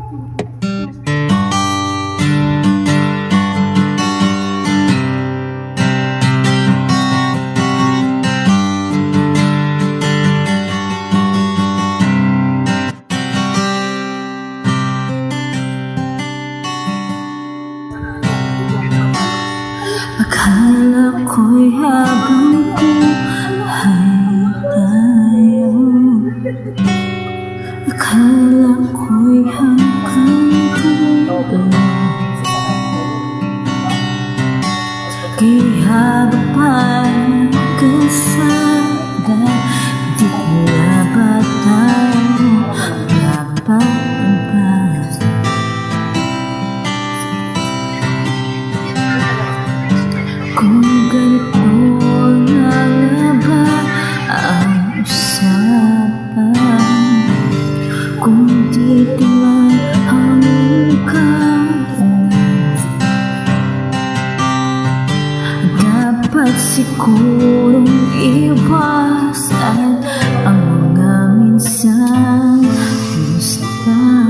Akala ko'y habang buhay tayo, akala ko'y hanggang dulo, kaya ba kasada, di na ba tayo mapapabas? Kung ganito na nga ba ang usapan, kung dito man hanggang dapat sigurong iwasan ang mga minsang mustaan.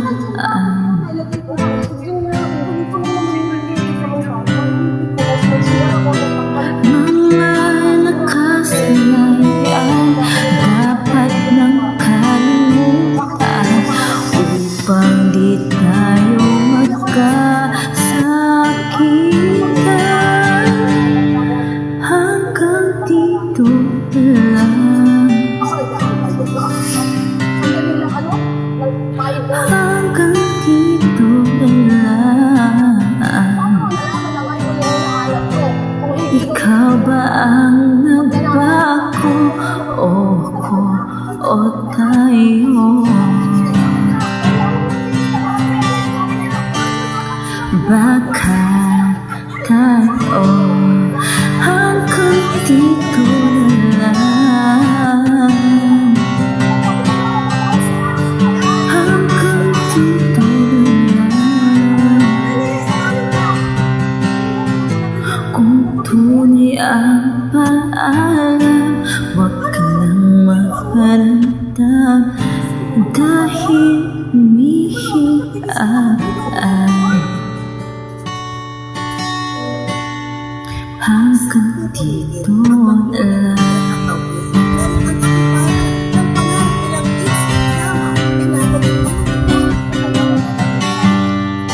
Upang di tayo magkasakitan, hanggang dito lang, hanggang dito lang. Ikaw ba ang nagbago, o ko, o tayo? Baka tayo hanggang dito na lang, hanggang dito na lang. Kung tunay ang paalam, huwag ka nang magparamdam, dahil umihiyakan. Hanggang dito lang.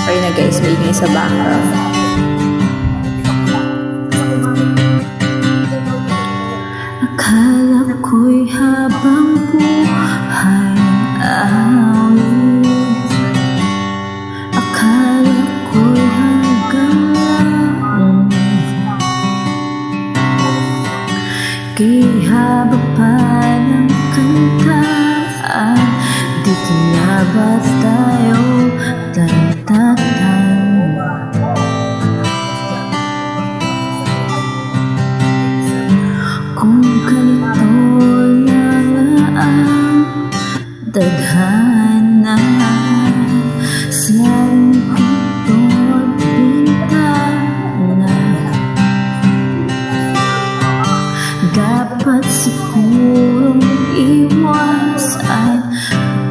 Ayun na guys, may ingay sa background. Akala ko'y habang buhay awit, akala ko'y hanggang lang, kaya ba palang kantaan, dito na ba tayo tatatan? Kung ganito na nga ang tadhana, sa pinto at bintana, dapat sigurong iwasan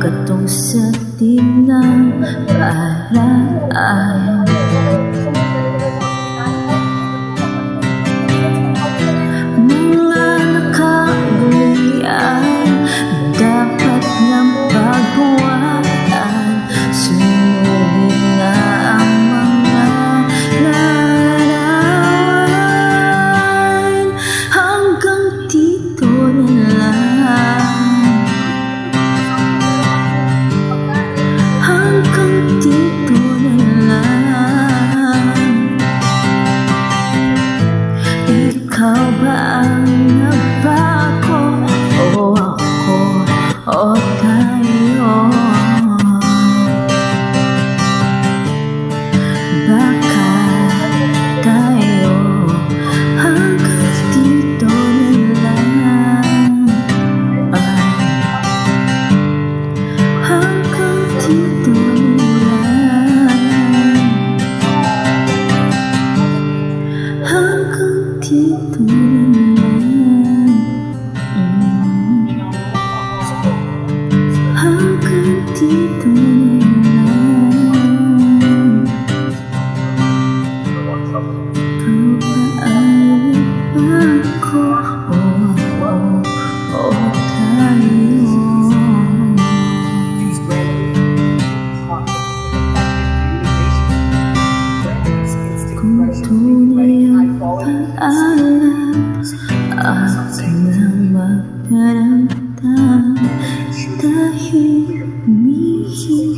katong sa tinang paraan. Mga nakabulian, dapat nang pagbuwaan, sunugin na ang mga larawan, hanggang dito na lang, hanggang dito na lang. Ikaw ba ang nagbago, o ako, o tayo? Baka tayo hanggang dito na lang, hanggang dito na lang.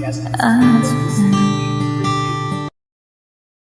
at